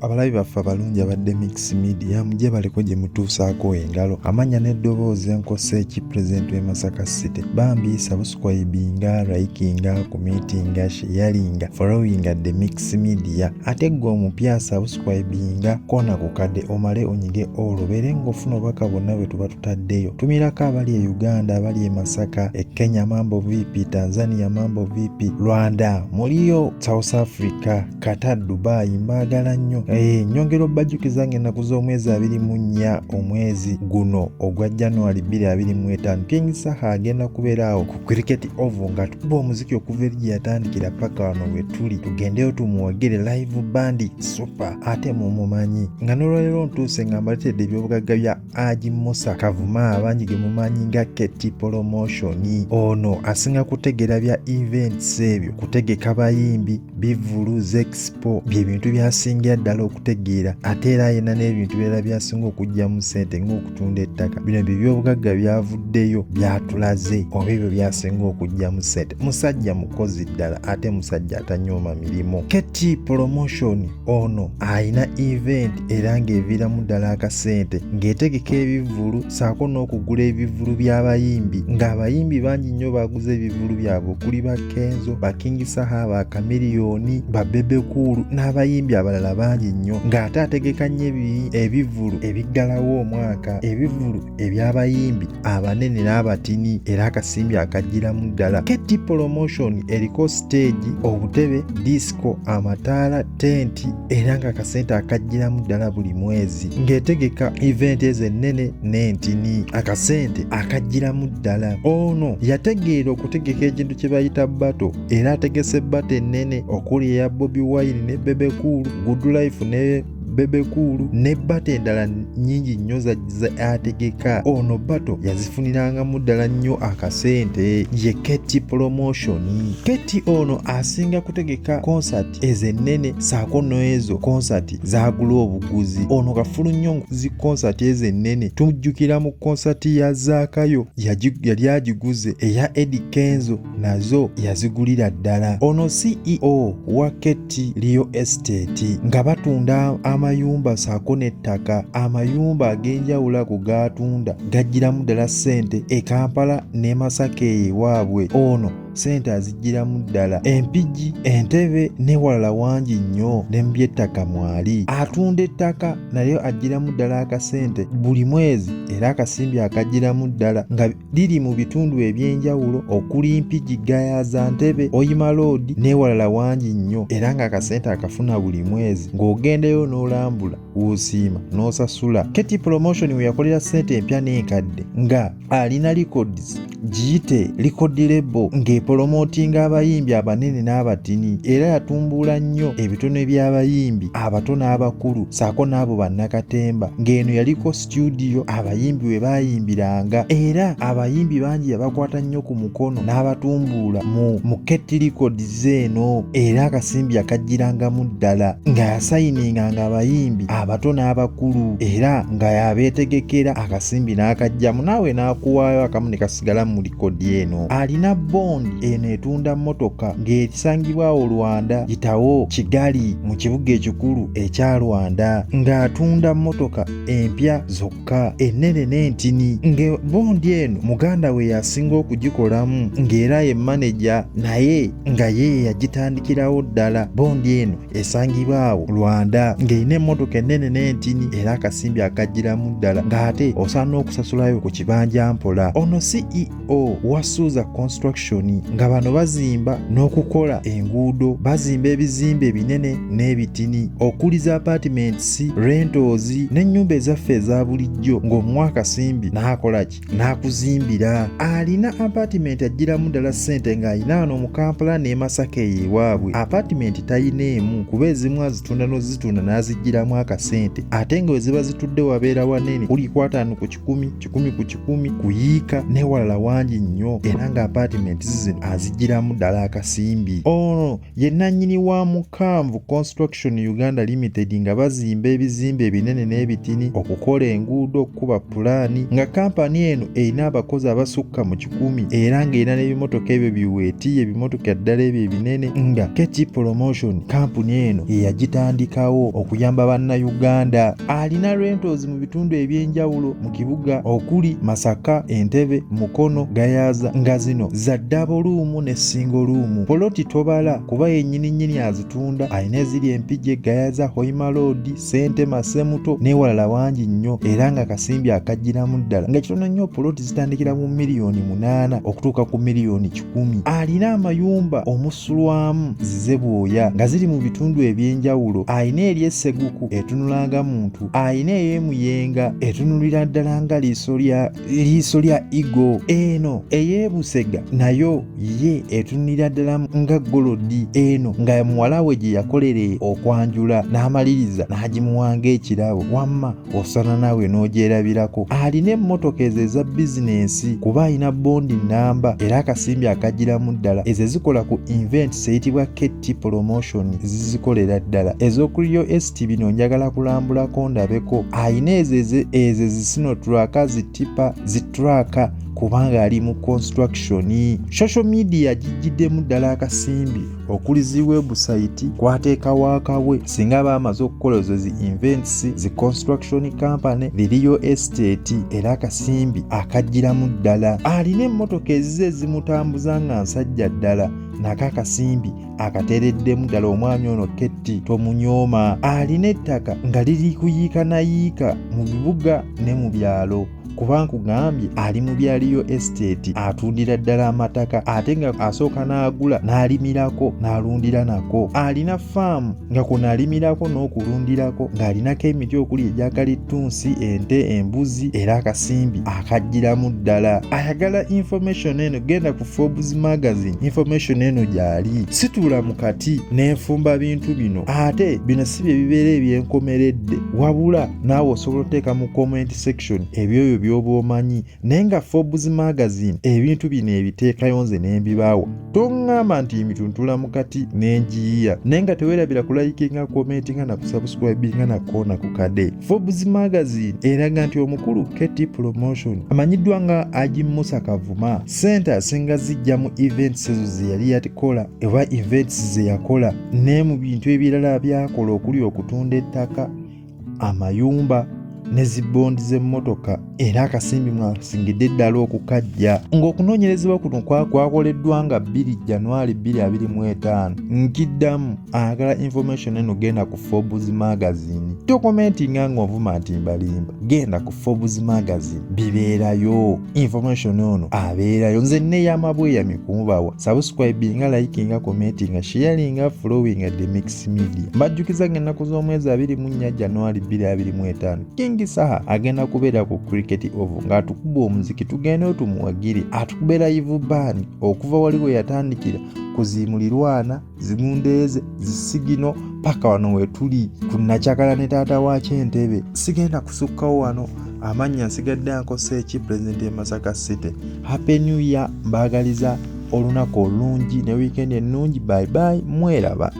abalabi baffe abalungi abadde Mix Media mujje baleko gye mutuusaako engalo amanya n'eddoboozi Nkoseki President w'e Masaka City bambi subscribinga likinga commentinga sharinga followinga the Mix Media ate gwe omupya subscribinga kona ku kadde omale onyige olubere ng'ofuna obubaka bwonna bwe tuba tutaddeyo tumirako abali e Uganda abali e Masaka e Kenya mambo vipi Tanzania mambo vipi Rwanda muliyo South Africa Qatar Dubai mbagala nnyo nyongero bajjukiza ng'ennaku z'omwezi 24 omwezi guno ogwa January 2025 King Saha agenda kubeeraawo ku cricket oval nga tukuba omuziki okuva eri gye yatandikira paka wano we tuli tugendeyo tumuwagire live band super ate mumumanyi nga n'olwaleero ntuuse nga mbaleetedde ebyobugagga bya Haji Musa Kavuma abangi ge mumanyi nga Keti Promotion ono asinga kutegera bya events ebyo kutegeka bayimbi bivulu Expo bye bintu byasingira ddala okutegeera ate era yena n'ebintu birala byasinga okujja mu ssente ng'okutunda ettaka bino by'obugagga byavuddeyo byatulaze oba ebyo byasinga okujja mu ssente musajja mukozi ddala ate musajja atanyooma mirimu Keti Promotion ono ayina event era ng'eviiramu ddala akasente ng'etegeka ebivulu saako n'okugula ebivulu by'abayimbi ng'abayimbi bangi nnyo baguze ebivulu byabwe okuli ba Kenzo ba King Saha ba Kamiliyoni ba Bebe Cool n'abayimbi abalala bangi nnyo ng'ate ategeka nnyo ebivulu ebiggalawo omwaka ebivulu eby'abayimbi abanene n'abatini era akasimbi akajjiramu ddala Keti Promotion eriko stage obutebe disco amataala tenti era ng'akasente akajjiramu ddala buli mwezi ng'etegeka event ezo ennene n'entini akasente akajjiramu ddala ono yategeera okutegeka ekintu kye bayita bato era ategese bato ennene okuli eya Bobi Wine ne Bebe Cool Good Life ne Bebe Cool ne bato endala nnyingi nnyo ategeka ono bato yazifunirangamu ddala nnyo akasente ye Keti Promotion Keti ono asinga kutegeka concert ezennene saako n'ezo concert zagula obuguzi ono kafulu nnyo zi concert ezennene tumujjukira mu concert ya Zaakayo yali agiguze eya Eddie Kenzo nazo yazigulira ddala ono CEO wa Keti Real Estate nga batunda amayumba saako n'ettaka amayumba ag'enjawulo ku gatunda gajjiramu ddala ssente e Kampala ne Masaka ewaabwe ono sente azijjiramu ddala empigi entebe ne walala wangi nnyo ne mby'ettaka mwali atunda ettaka nayo ajjiramu ddala akasente buli mwezi era akasimbi akajjiramu ddala nga liri mu bitundu eby'enjawulo okuli mpigi gayaza ntebe oyima road ne walala wangi nnyo era ng'akasente akafuna buli mwezi ng'ogendeyo n'olambula w'osiima n'osasula Keti Promotion we yakolera ssente empya n'enkadde nga alina records giyite record label ng'epolomotinga abayimbi abanene n'abatini era yatumbula nnyo ebitone by'abayimbi abato n'abakulu saako n'abo bannakatemba ng'eno yaliko studio abayimbi we bayimbiranga era abayimbi bangi yabakwata nnyo ku mukono n'abatumbula mu Keti Records eno era akasimbi akajjirangamu ddala nga yasayininganga abayimbi abato n'abakulu era nga yabeetegekera akasimbi n'akajjamu naawe n'akuwaayo akamu ne kasigala mu likodi eno alina bondi eno etunda mmotoka ng'erisangibwawo Rwanda Gitawo Kigali mu kibuga ekikulu ekya Rwanda ng'atunda mmotoka empya zokka ennene n'entini bondi eno muganda we yasinga okugikolamu ng'era ye manager naye nga ye yagitandikirawo ddala bondi eno esangibwawo Rwanda ng'erina emmotoka ennene n'entini era akasimbi akajjiramu ddala ng'ate osaana okusasulayo ku kibanja mpola ono CEO wa Suza Construction nga bano bazimba n'okukola enguudo bazimba ebizimbe ebinene n'ebitini okuliza apartments rentals n'ennyumba ezaffe eza bulijjo ng'omwaka simbi n'akolaki n'akuzimbira alina apartment ajjiramu ddala ssente ng'alina wano mu Kampala ne Masaka ewaabwe apartment tayina emu kuba ezimu azitunda n'ozitunda n'azijjiramu akasente ate nga we ziba zitudde wabeera wanene kuli 5 ku 10 1 ku 10 kuyiika ne walala wangi nnyo era nga apartments zino azigiramu ddala akasimbi. Ono ye nannyini wa Mukamvu Construction Uganda Limited nga bazimba ebizimbe ebinene n'ebitini, okukola enguudo, okukuba pulaani, nga kampani eno erina abakozi abasukka mu 100 era ng'erina n'ebimotoka ebyo biweetiye, ebimotoka ddala ebyo ebinene, nga KT Promotion kampuni eno ye yagitandikawo okuyamba bannayuganda. Alina rentals mu bitundu ebyenjawulo mu kibuga okuli Masaka, Entebbe, Mukono, Gayaza, nga zino za double room ne single room. Poloti tobala kuba yennyini azitunda, alina eziri Empigi, Gayaza, Hoima Road, Sentema, Semuto n'ewalala wangi nnyo era nga kasimbi akagiramu ddala, nga kitono nnyo poloti zitandikira mu miliyoni 8 okutuuka ku miliyoni 10. Alina amayumba omusulwamu zize bwoya nga ziri mu bitundu ebyenjawulo. Alina eri Esseguku etunulanga muntu, alina ey'Emuyenga etunulira ddala nga liiso lya Igo, eno ey'Ebusega nayo ye etunulira ddala nga Golodi, eno nga muwala we gye yakolera okwanjula n'amaliriza n'agimuwanga ekirabo, wamma osana nawe n'ogyerabirako. Alina emmotoka ezo eza bizinensi kuba alina bondi namba era akasimbi akagiramu ddala. Ezo zikola ku events eyitibwa KT Promotion zizikolera ddala. Ez'okuliyo ST bino njagala kulambulako ndabeko. Alina ezo zisinotraka, zitipa, zitraka kubanga ali mu construction. Social media gijjiddemu ddala akasimbi okuli zi website kwateekawo akabwe singa bamaze okukola ezo zi events, zi construction company, liriyo estate era akasimbi akagiramu ddala. Alina emmotoka ezize zimutambuza nga nsajja ddala, nako akasimbi akateereddemu ddala. Omwami ono Ketti tomunyooma. Alina ettaka nga liri kuyiika nayiika mu bibuga ne mu byalo kuba nkugambye ali mu byaliyo estate atundira ddala amataka ate nga asooka n'agula n'alimirako n'alundira nako. Alina faamu nga kuno alimirako n'okulundirako, ng'alinako emiti okuli egya kalittunsi, ente, embuzi era akasimbi akagiramu ddala. Ayagala information eno genda ku Forbes magazine, information eno gyali. Situula mu kati n'enfumba bintu bino, ate bino si bye bibeera ebyenkomeredde, wabula naawe osobola oteeka mu comment section ebyoyo by'oba omanyi. Naye nga Forbes magazine ebintu bino ebiteekayo nze n'embibaawa, toŋŋamba nti emituntula mu kati n'enjiyiya, naye nga teweerabira kulayikinga, commentinga na kusubscribinga na koona ku kade. Forbes magazine eraga nti omukulu KT Promotion amanyiddwa nga Haji Musa Kavuma ssente asinga zijja mu events ezo ze yali yakola oba events ze yakola ne mu bintu ebirala byakola okuli okutunda ettaka, amayumba ne zibondi z'emmotoka era akasimbi mwasingidde ddala okukajja. Ng'okunoonyerezebwa kuno kwakoleddwa nga 2 January 2025. Nkiddamu ayagala information eno genda ku Forbes magazine. Tokomentinga ng'ovuma nti mbalimba, genda ku Forbes magazine bibeerayo, information ono abeerayo. Nze neeyamabweyami kumubawa. Subscribinga, likinga, commentinga, sharinga, followinga The Mix Media. Mbajjukiza ng'ennaku z'omwezi 24 January 2025 King Saha agenda kubeera ku Cricket Oval ng'atukuba omuziki tugende tumuwagire, atukube live band okuva waliwo yatandikira kuzimulirwana, zimundeeze, zisigino paka wano wetuli ku Nakyagala ne taata wa Kyentebbe. Sigenda kusukkawo wano, amannya nsigadde Nkoseki, President e Masaka City. Happy New Year, mbaagaliza olunaku olungi ne weekend ennungi. Bye bye, mweraba.